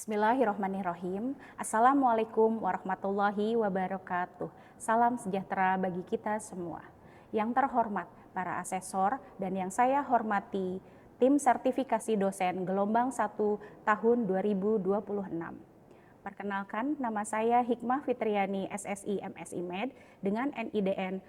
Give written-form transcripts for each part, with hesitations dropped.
Bismillahirrahmanirrahim. Assalamualaikum warahmatullahi wabarakatuh. Salam sejahtera bagi kita semua. Yang terhormat para asesor dan yang saya hormati tim sertifikasi dosen gelombang 1 tahun 2026. Perkenalkan, nama saya Hikmah Fitriani SSI MSI Med dengan NIDN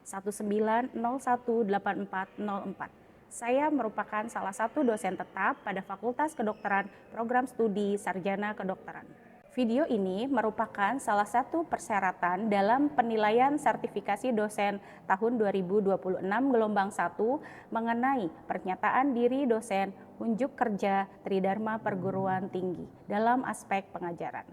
0419018404. Saya merupakan salah satu dosen tetap pada Fakultas Kedokteran Program Studi Sarjana Kedokteran. Video ini merupakan salah satu persyaratan dalam penilaian sertifikasi dosen tahun 2026 gelombang 1 mengenai pernyataan diri dosen unjuk kerja Tridharma Perguruan Tinggi dalam aspek pengajaran.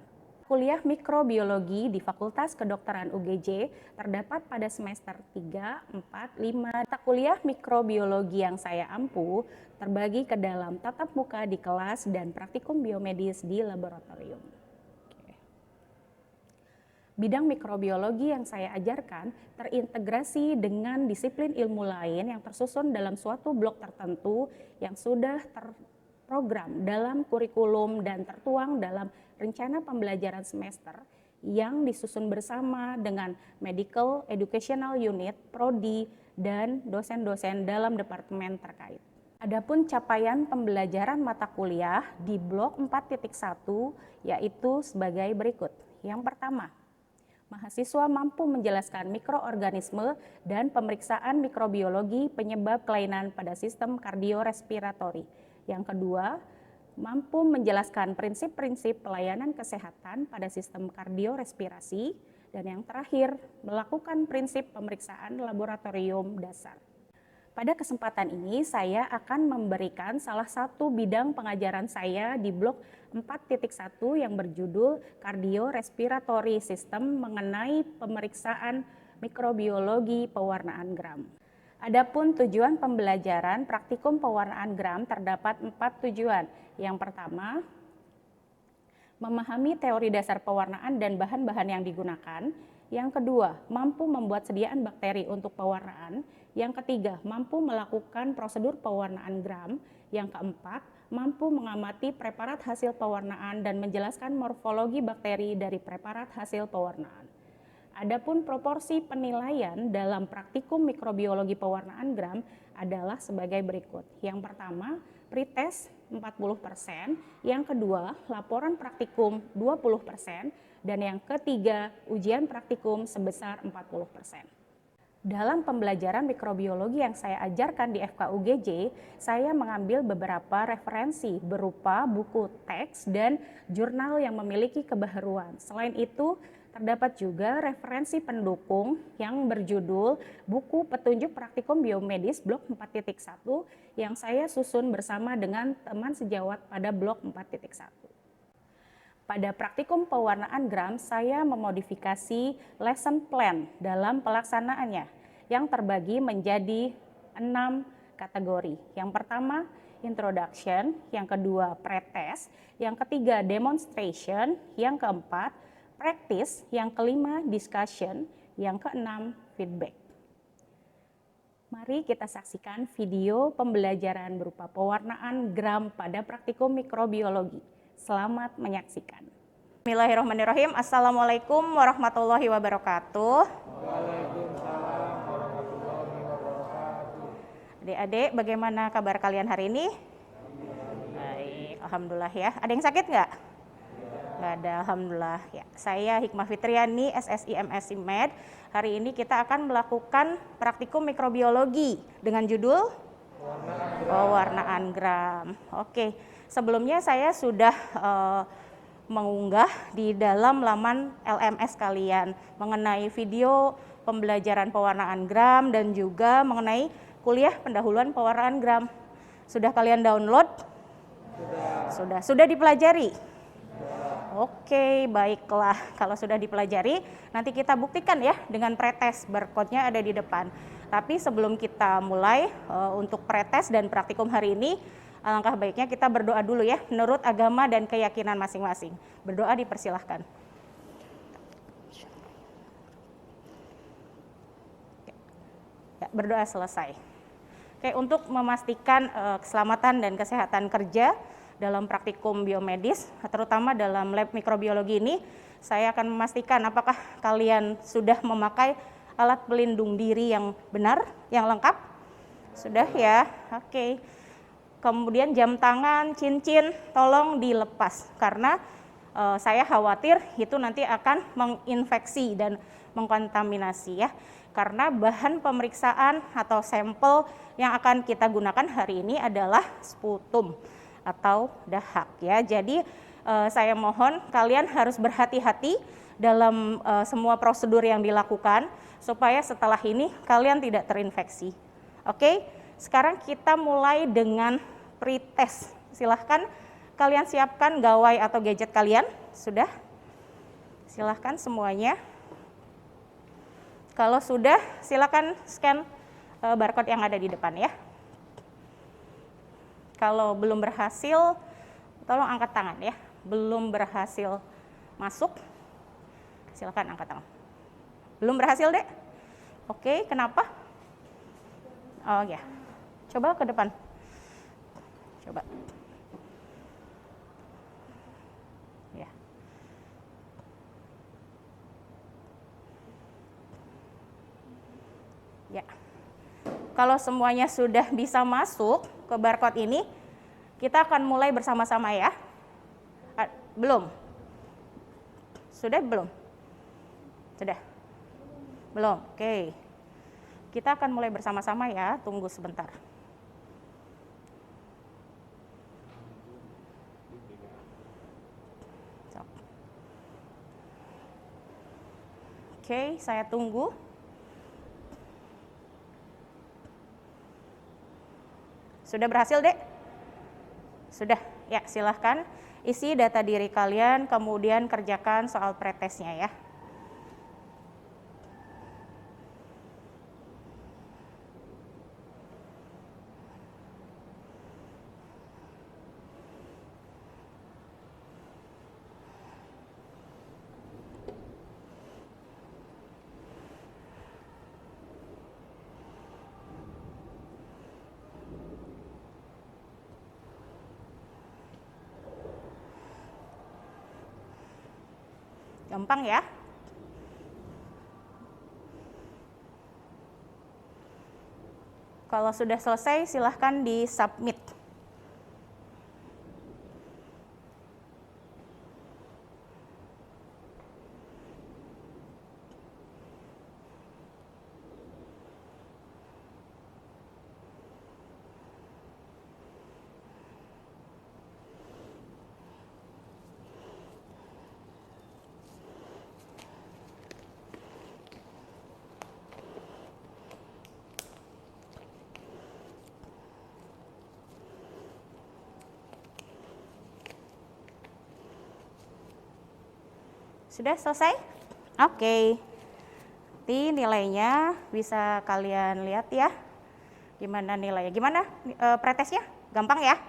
Kuliah mikrobiologi di Fakultas Kedokteran UGJ terdapat pada semester 3, 4, 5. Mata kuliah mikrobiologi yang saya ampu terbagi ke dalam tatap muka di kelas dan praktikum biomedis di laboratorium. Bidang mikrobiologi yang saya ajarkan terintegrasi dengan disiplin ilmu lain yang tersusun dalam suatu blok tertentu yang sudah terprogram dalam kurikulum dan tertuang dalam rencana pembelajaran semester yang disusun bersama dengan Medical Educational Unit, Prodi, dan dosen-dosen dalam departemen terkait. Adapun capaian pembelajaran mata kuliah di blok 4.1 yaitu sebagai berikut. Yang pertama, mahasiswa mampu menjelaskan mikroorganisme dan pemeriksaan mikrobiologi penyebab kelainan pada sistem kardiorespiratori. Yang kedua, mampu menjelaskan prinsip-prinsip pelayanan kesehatan pada sistem kardiorespirasi. Dan yang terakhir, melakukan prinsip pemeriksaan laboratorium dasar. Pada kesempatan ini, saya akan memberikan salah satu bidang pengajaran saya di blok 4.1 yang berjudul Kardiorespiratory System mengenai pemeriksaan mikrobiologi pewarnaan gram. Adapun tujuan pembelajaran praktikum pewarnaan gram terdapat 4 tujuan. Yang pertama, memahami teori dasar pewarnaan dan bahan-bahan yang digunakan. Yang kedua, mampu membuat sediaan bakteri untuk pewarnaan. Yang ketiga, mampu melakukan prosedur pewarnaan gram. Yang keempat, mampu mengamati preparat hasil pewarnaan dan menjelaskan morfologi bakteri dari preparat hasil pewarnaan. Adapun proporsi penilaian dalam praktikum mikrobiologi pewarnaan gram adalah sebagai berikut. Yang pertama, pretest 40%, yang kedua, laporan praktikum 20%, dan yang ketiga, ujian praktikum sebesar 40%. Dalam pembelajaran mikrobiologi yang saya ajarkan di FKUGJ, saya mengambil beberapa referensi berupa buku teks dan jurnal yang memiliki kebaharuan. Selain itu, terdapat juga referensi pendukung yang berjudul Buku Petunjuk Praktikum Biomedis Blok 4.1 yang saya susun bersama dengan teman sejawat pada Blok 4.1. Pada praktikum pewarnaan gram, saya memodifikasi lesson plan dalam pelaksanaannya yang terbagi menjadi 6 kategori. Yang pertama, introduction, yang kedua, pretest, yang ketiga, demonstration, yang keempat, practice, yang kelima, discussion, yang keenam, feedback. Mari kita saksikan video pembelajaran berupa pewarnaan gram pada praktikum mikrobiologi. Selamat menyaksikan. Bismillahirrahmanirrahim. Assalamualaikum warahmatullahi wabarakatuh. Waalaikumsalam warahmatullahi wabarakatuh. Adik-adik, bagaimana kabar kalian hari ini? Baik, alhamdulillah ya. Ada yang sakit nggak? Nggak ada, alhamdulillah ya. Saya Hikmah Fitriani, SSI MSI Med. Hari ini kita akan melakukan praktikum mikrobiologi dengan judul pewarnaan gram. Oke, sebelumnya saya sudah mengunggah di dalam laman LMS kalian mengenai video pembelajaran pewarnaan gram dan juga mengenai kuliah pendahuluan pewarnaan gram. Sudah kalian download? Sudah dipelajari? Oke, baiklah. Kalau sudah dipelajari, nanti kita buktikan ya dengan pretest, barcode-nya ada di depan. Tapi sebelum kita mulai untuk pretest dan praktikum hari ini, alangkah baiknya kita berdoa dulu ya, menurut agama dan keyakinan masing-masing. Berdoa dipersilahkan. Ya, berdoa selesai. Oke, untuk memastikan keselamatan dan kesehatan kerja dalam praktikum biomedis, terutama dalam lab mikrobiologi ini, saya akan memastikan apakah kalian sudah memakai alat pelindung diri yang benar, yang lengkap. Sudah ya? Oke. Kemudian jam tangan, cincin, tolong dilepas karena saya khawatir itu nanti akan menginfeksi dan mengkontaminasi ya. Karena bahan pemeriksaan atau sampel yang akan kita gunakan hari ini adalah sputum atau dahak ya. Jadi saya mohon kalian harus berhati-hati dalam semua prosedur yang dilakukan supaya setelah ini kalian tidak terinfeksi. Oke, sekarang kita mulai dengan pretest. Silahkan kalian siapkan gawai atau gadget kalian. Sudah? Silahkan semuanya. Kalau sudah, silakan scan barcode yang ada di depan ya. Kalau belum berhasil, tolong angkat tangan ya. Belum berhasil masuk, silakan angkat tangan. Belum berhasil, Dek? Oke, kenapa? Oh ya, coba ke depan. Coba. Ya. Ya. Kalau semuanya sudah bisa masuk ke barcode ini, kita akan mulai bersama-sama ya. Belum? Sudah belum? Sudah? Belum? Oke. Kita akan mulai bersama-sama ya, tunggu sebentar. Oke, saya tunggu. Sudah berhasil, Dek? Sudah, ya silahkan isi data diri kalian, kemudian kerjakan soal pretestnya ya. Gampang ya. Kalau sudah selesai, silahkan di-submit. Sudah selesai? Oke. Nanti nilainya bisa kalian lihat ya. Gimana nilainya? Gimana pretestnya? Gampang ya?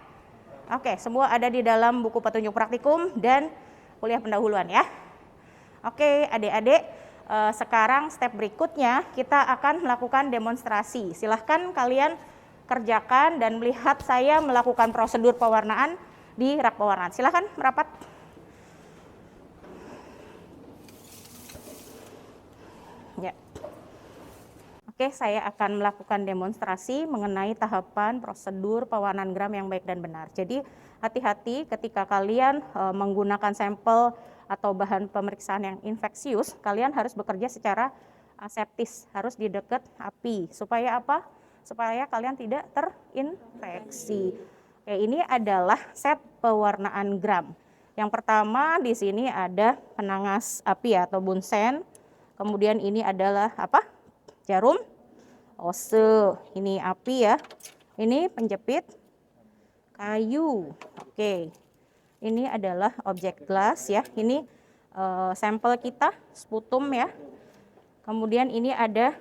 Oke, semua ada di dalam buku petunjuk praktikum dan kuliah pendahuluan ya. Oke, adik-adik, sekarang step berikutnya kita akan melakukan demonstrasi. Silahkan kalian kerjakan dan melihat saya melakukan prosedur pewarnaan di rak pewarnaan. Silahkan merapat. Ya. Oke, saya akan melakukan demonstrasi mengenai tahapan prosedur pewarnaan gram yang baik dan benar. Jadi hati-hati ketika kalian menggunakan sampel atau bahan pemeriksaan yang infeksius, kalian harus bekerja secara aseptis, harus di dekat api. Supaya apa? Supaya kalian tidak terinfeksi. Oke, ini adalah set pewarnaan gram. Yang pertama di sini ada penangas api atau bunsen. Kemudian ini adalah apa? Jarum ose. Ini api ya. Ini penjepit kayu. Oke. Ini adalah objek gelas ya. Ini sampel kita, sputum ya. Kemudian ini ada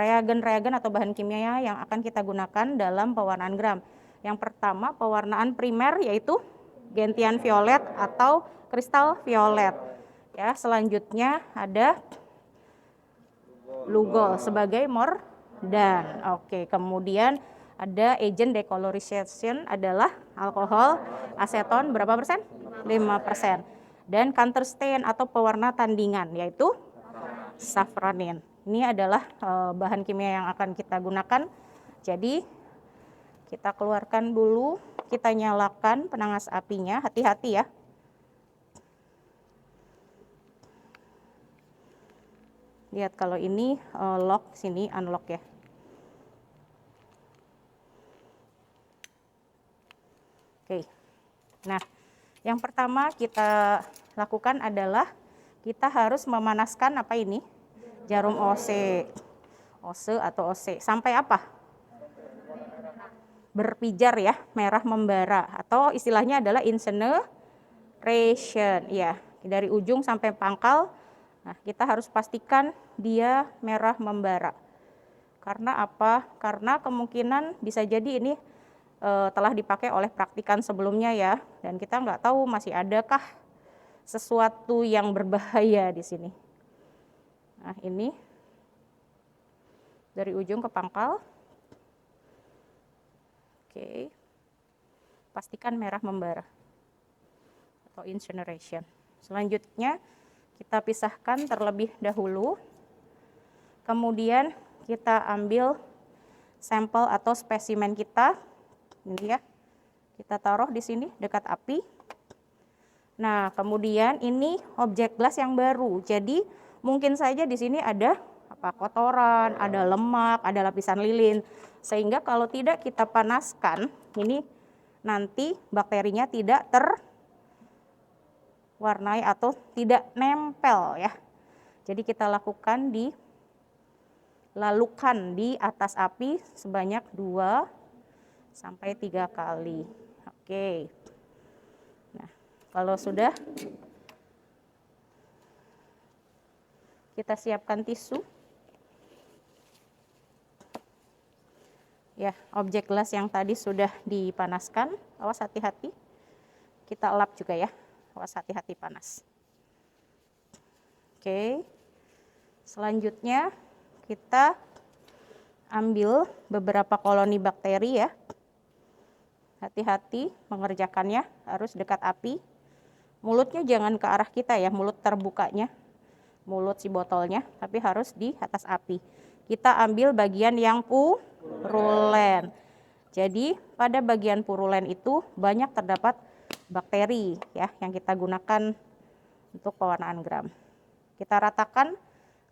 reagen-reagen atau bahan kimia yang akan kita gunakan dalam pewarnaan gram. Yang pertama pewarnaan primer yaitu gentian violet atau kristal violet. Ya, selanjutnya ada Lugol sebagai mordant. Oke, kemudian Ada agent decolorization adalah alkohol aseton berapa persen? 5%. Dan counter stain atau pewarna tandingan yaitu safranin. Ini adalah bahan kimia yang akan kita gunakan. Jadi kita keluarkan dulu, kita nyalakan penangas apinya, hati-hati ya. Lihat kalau ini lock, sini unlock ya. Oke. Nah, yang pertama kita lakukan adalah kita harus memanaskan apa ini? Jarum OC. OC atau OC. Sampai apa? Berpijar ya, merah membara, atau istilahnya adalah incineration ya, dari ujung sampai pangkal. Nah, kita harus pastikan dia merah membara. Karena apa? Karena kemungkinan bisa jadi ini telah dipakai oleh praktikan sebelumnya ya, dan kita nggak tahu masih adakah sesuatu yang berbahaya di sini. Nah, ini dari ujung ke pangkal. Oke, pastikan merah membara atau incineration. Selanjutnya kita pisahkan terlebih dahulu. Kemudian kita ambil sampel atau spesimen kita. Ini ya, kita taruh di sini dekat api. Nah, kemudian ini objek gelas yang baru. Jadi mungkin saja di sini ada kotoran, ada lemak, ada lapisan lilin. Sehingga kalau tidak kita panaskan, ini nanti bakterinya tidak terwarnai atau tidak nempel ya. Jadi kita lakukan lalukan di atas api sebanyak 2 sampai 3 kali. Oke. Nah, kalau sudah kita siapkan tisu. Ya, objek gelas yang tadi sudah dipanaskan, awas hati-hati. Kita elap juga ya, awas hati-hati panas. Oke, selanjutnya kita ambil beberapa koloni bakteri ya. Hati-hati mengerjakannya, harus dekat api. Mulutnya jangan ke arah kita ya, mulut terbukanya, mulut si botolnya, tapi harus di atas api. Kita ambil bagian yang purulen. Jadi pada bagian purulen itu banyak terdapat bakteri ya yang kita gunakan untuk pewarnaan gram. Kita ratakan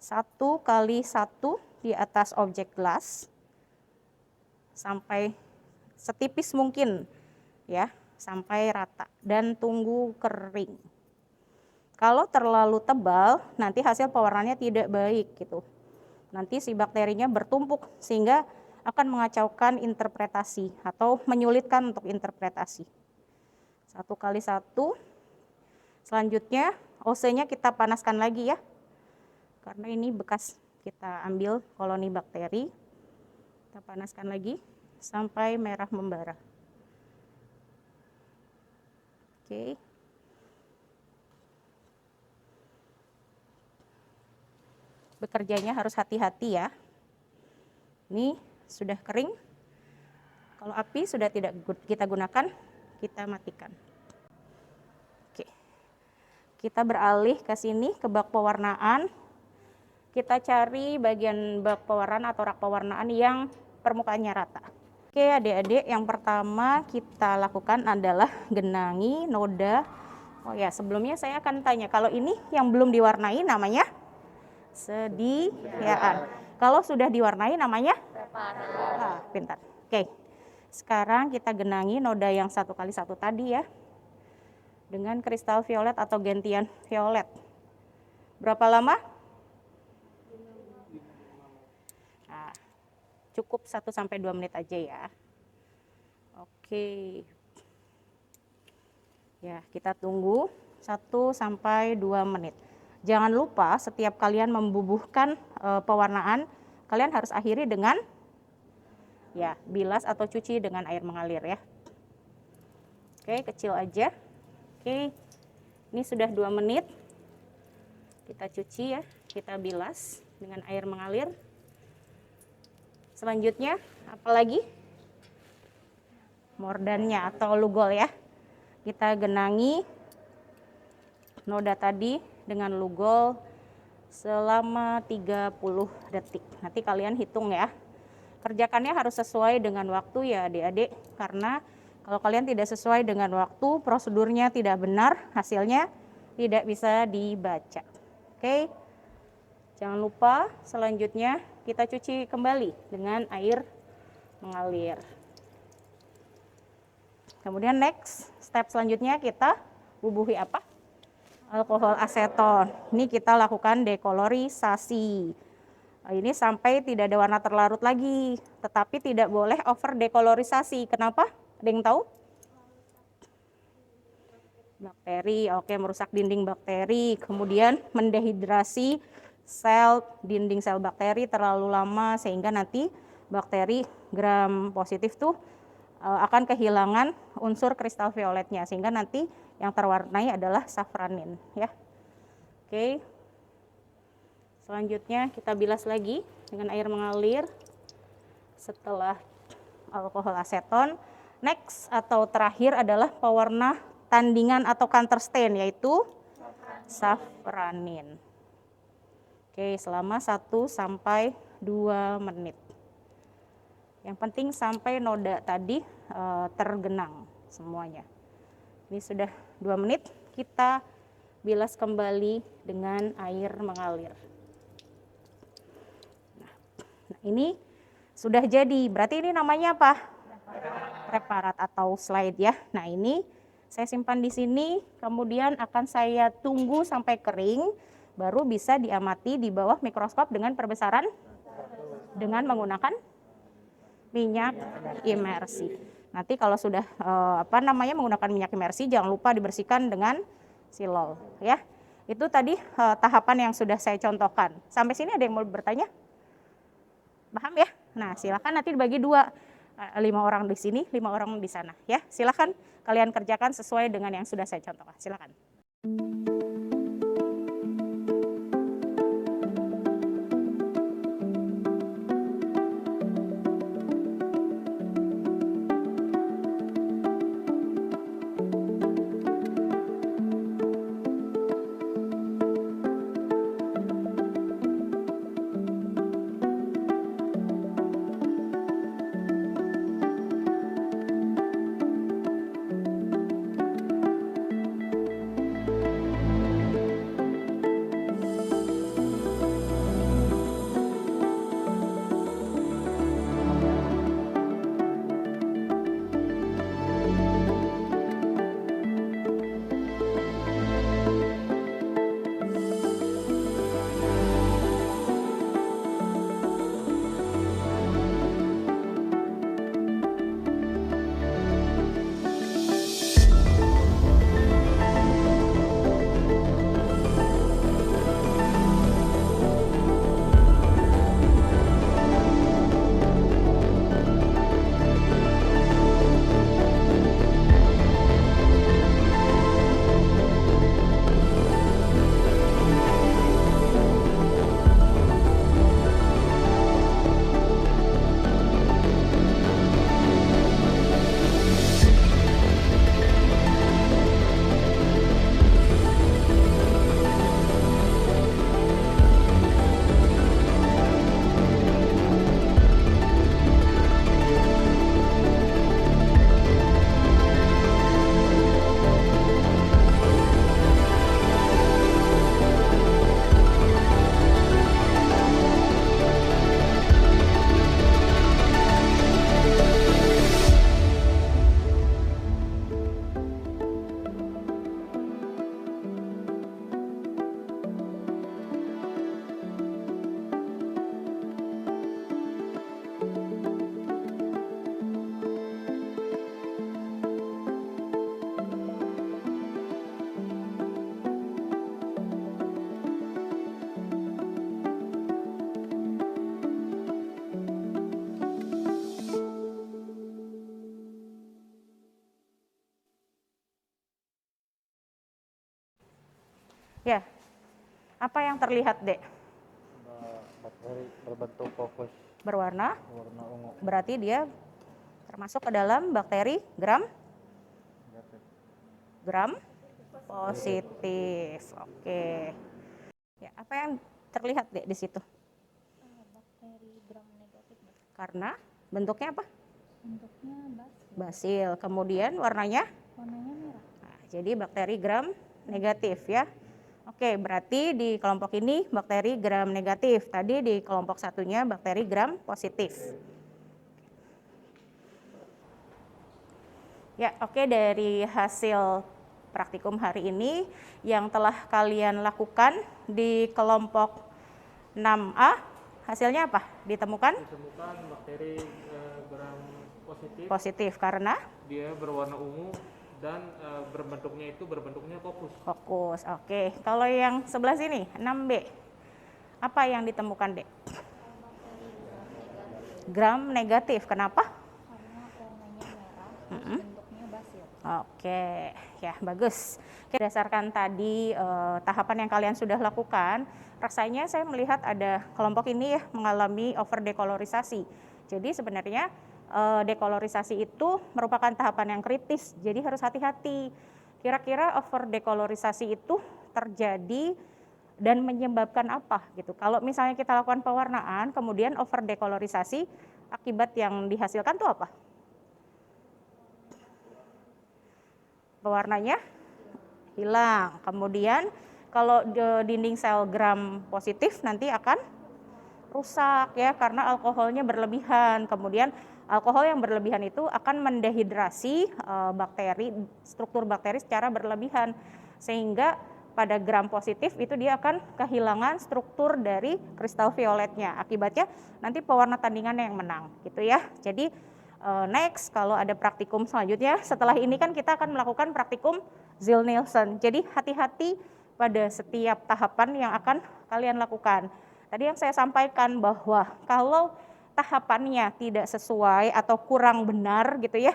1 kali 1 di atas objek gelas sampai setipis mungkin ya, sampai rata dan tunggu kering. Kalau terlalu tebal nanti hasil pewarnaannya tidak baik gitu. Nanti si bakterinya bertumpuk sehingga akan mengacaukan interpretasi atau menyulitkan untuk interpretasi. 1 kali 1. Selanjutnya OC-nya kita panaskan lagi ya. Karena ini bekas kita ambil koloni bakteri. Kita panaskan lagi sampai merah membara. Oke. Bekerjanya harus hati-hati ya. Ini sudah kering. Kalau api sudah tidak kita gunakan, kita matikan. Oke. Kita beralih ke sini, ke bak pewarnaan. Kita cari bagian bak pewarnaan atau rak pewarnaan yang permukaannya rata. Oke adik-adik, yang pertama kita lakukan adalah genangi noda. Oh ya, sebelumnya saya akan tanya, kalau ini yang belum diwarnai namanya? Sediaan. Kalau sudah diwarnai namanya? Preparat. Pintar. Oke. Sekarang kita genangi noda yang 1 kali 1 tadi ya. Dengan kristal violet atau gentian violet. Berapa lama? Nah, cukup 1 sampai 2 menit aja ya. Oke. Ya, kita tunggu 1 sampai 2 menit. Jangan lupa setiap kalian membubuhkan pewarnaan, kalian harus akhiri dengan ya bilas atau cuci dengan air mengalir ya. Oke, kecil aja. Oke, ini sudah 2 menit. Kita cuci ya, kita bilas dengan air mengalir. Selanjutnya, apa lagi? mordannya atau lugol ya. Kita genangi noda tadi dengan lugol selama 30 detik. Nanti kalian hitung ya. Kerjakannya harus sesuai dengan waktu ya adik-adik, karena kalau kalian tidak sesuai dengan waktu, prosedurnya tidak benar, hasilnya tidak bisa dibaca. Oke. Jangan lupa selanjutnya kita cuci kembali dengan air mengalir. Kemudian next, step selanjutnya kita bubuhi apa? Alkohol aseton. Ini kita lakukan dekolorisasi. Ini sampai tidak ada warna terlarut lagi, tetapi tidak boleh over dekolorisasi. Kenapa? Ada yang tahu? Bakteri, oke, merusak dinding bakteri, kemudian mendehidrasi dinding sel bakteri terlalu lama sehingga nanti bakteri gram positif tuh akan kehilangan unsur kristal violetnya sehingga nanti yang terwarnai adalah safranin ya. Oke. Selanjutnya kita bilas lagi dengan air mengalir setelah alkohol aseton. Next atau terakhir adalah pewarna tandingan atau counter stain, yaitu safranin. Oke, selama 1 sampai 2 menit. Yang penting sampai noda tadi tergenang semuanya. Ini sudah 2 menit, kita bilas kembali dengan air mengalir. Nah, ini sudah jadi, berarti ini namanya apa? Preparat atau slide ya. Nah, ini saya simpan di sini, kemudian akan saya tunggu sampai kering, baru bisa diamati di bawah mikroskop dengan perbesaran dengan menggunakan minyak imersi. Nanti kalau sudah menggunakan minyak imersi, jangan lupa dibersihkan dengan silol ya. Itu tadi tahapan yang sudah saya contohkan. Sampai sini ada yang mau bertanya? Paham ya? Nah, silakan nanti dibagi 2, 5 orang di sini, 5 orang di sana ya. Silakan kalian kerjakan sesuai dengan yang sudah saya contohkan. Silakan. Ya, apa yang terlihat, Dek? Bakteri berbentuk fokus Berwarna, warna ungu. berarti dia termasuk ke dalam bakteri gram positif. Oke. Ya, apa yang terlihat Dek di situ? Bakteri gram negatif. Karena bentuknya apa? Bentuknya Basil. Kemudian warnanya? warnanya merah. Nah, jadi bakteri gram negatif ya. Oke, berarti di kelompok ini bakteri gram negatif. Tadi di kelompok satunya bakteri gram positif. Ya, oke, dari hasil praktikum hari ini yang telah kalian lakukan di kelompok 6A, hasilnya apa? Ditemukan bakteri gram positif. Positif karena Dia berwarna ungu dan berbentuknya fokus. fokus. Oke, kalau yang sebelah sini 6B, apa yang ditemukan, Dek? Gram negatif. Kenapa? Karena warnanya merah, bentuknya basil. Oke, ya bagus. Oke, berdasarkan tadi tahapan yang kalian sudah lakukan, rasanya saya melihat ada kelompok ini ya mengalami overdekolorisasi. Jadi sebenarnya dekolorisasi itu merupakan tahapan yang kritis, jadi harus hati-hati. Kira-kira overdekolorisasi itu terjadi dan menyebabkan apa gitu. Kalau misalnya kita lakukan pewarnaan, kemudian overdekolorisasi, akibat yang dihasilkan itu apa? Pewarnanya hilang. Kemudian kalau dinding sel gram positif nanti akan rusak ya karena alkoholnya berlebihan. Kemudian alkohol yang berlebihan itu akan mendehidrasi bakteri, struktur bakteri secara berlebihan, sehingga pada gram positif itu dia akan kehilangan struktur dari kristal violetnya. Akibatnya nanti pewarna tandingannya yang menang gitu ya. Jadi next kalau ada praktikum selanjutnya, setelah ini kan kita akan melakukan praktikum Ziehl-Neelsen. Jadi hati-hati pada setiap tahapan yang akan kalian lakukan. Tadi yang saya sampaikan bahwa kalau tahapannya tidak sesuai atau kurang benar gitu ya,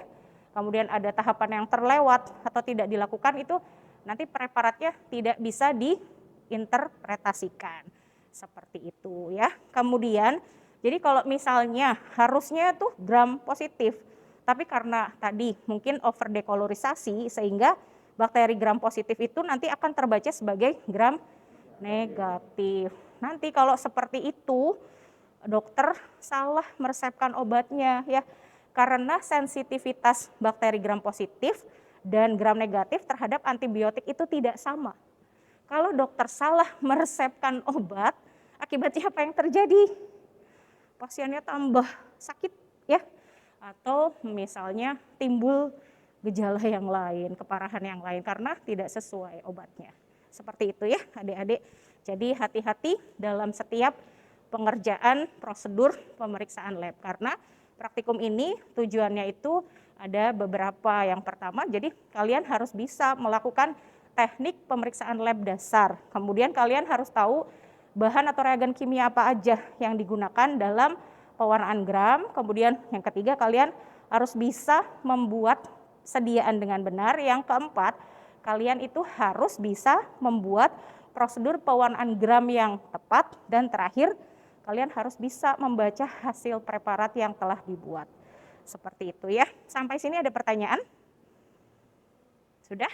kemudian ada tahapan yang terlewat atau tidak dilakukan, itu nanti preparatnya tidak bisa diinterpretasikan. Seperti itu ya. Kemudian jadi kalau misalnya harusnya tuh gram positif, tapi karena tadi mungkin overdekolorisasi sehingga bakteri gram positif itu nanti akan terbaca sebagai gram negatif. Nanti kalau seperti itu dokter salah meresepkan obatnya ya, karena sensitivitas bakteri gram positif dan gram negatif terhadap antibiotik itu tidak sama. Kalau dokter salah meresepkan obat, akibatnya apa yang terjadi? Pasiennya tambah sakit ya, atau misalnya timbul gejala yang lain, keparahan yang lain karena tidak sesuai obatnya. Seperti itu ya adik-adik. Jadi hati-hati dalam setiap pengerjaan prosedur pemeriksaan lab, karena praktikum ini tujuannya itu ada beberapa. Yang pertama, jadi kalian harus bisa melakukan teknik pemeriksaan lab dasar. Kemudian kalian harus tahu bahan atau reagen kimia apa aja yang digunakan dalam pewarnaan gram. Kemudian yang ketiga, kalian harus bisa membuat sediaan dengan benar. Yang keempat, kalian itu harus bisa membuat prosedur pewarnaan gram yang tepat. Dan terakhir, kalian harus bisa membaca hasil preparat yang telah dibuat. Seperti itu ya. Sampai sini ada pertanyaan? Sudah?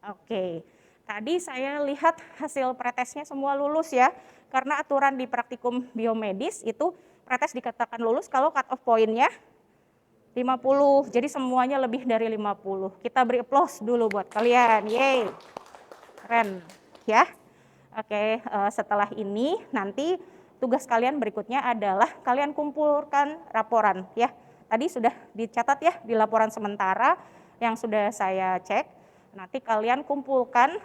Oke. Tadi saya lihat hasil pretesnya semua lulus ya. Karena aturan di praktikum biomedis itu pretes dikatakan lulus kalau cut off point-nya 50. Jadi semuanya lebih dari 50. Kita beri applause dulu buat kalian. Yeay. Keren ya. Oke, setelah ini nanti tugas kalian berikutnya adalah kalian kumpulkan laporan ya. Tadi sudah dicatat ya di laporan sementara yang sudah saya cek. Nanti kalian kumpulkan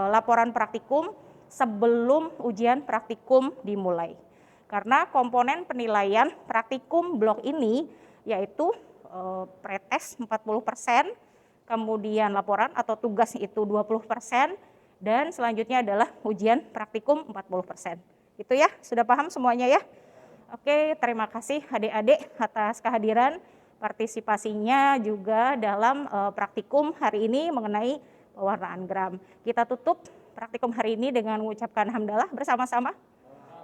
laporan praktikum sebelum ujian praktikum dimulai. Karena komponen penilaian praktikum blok ini yaitu pretest 40%, kemudian laporan atau tugas itu 20%, dan selanjutnya adalah ujian praktikum 40%. Itu ya, sudah paham semuanya ya? Oke, terima kasih adik-adik atas kehadiran partisipasinya juga dalam praktikum hari ini mengenai pewarnaan gram. Kita tutup praktikum hari ini dengan mengucapkan hamdalah bersama-sama.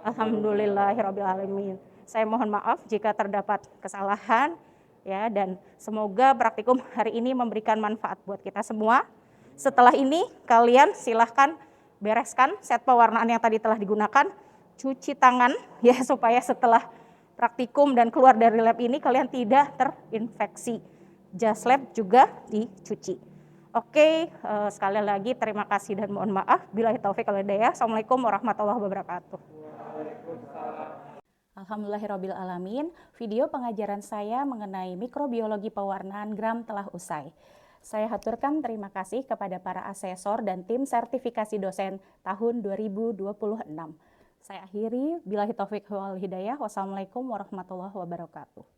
Alhamdulillahirrabbilalamin. Saya mohon maaf jika terdapat kesalahan. ya, dan semoga praktikum hari ini memberikan manfaat buat kita semua. Setelah ini kalian silahkan bereskan set pewarnaan yang tadi telah digunakan, cuci tangan ya supaya setelah praktikum dan keluar dari lab ini kalian tidak terinfeksi. Jas lab juga dicuci. Oke, sekali lagi terima kasih dan mohon maaf. Billahi taufik wal hidayah. Assalamualaikum warahmatullahi wabarakatuh. Alhamdulillahirabbil alamin. Video pengajaran saya mengenai mikrobiologi pewarnaan gram telah usai. Saya haturkan terima kasih kepada para asesor dan tim sertifikasi dosen tahun 2026. Saya akhiri, billahi taufik wal hidayah. Wassalamualaikum warahmatullahi wabarakatuh.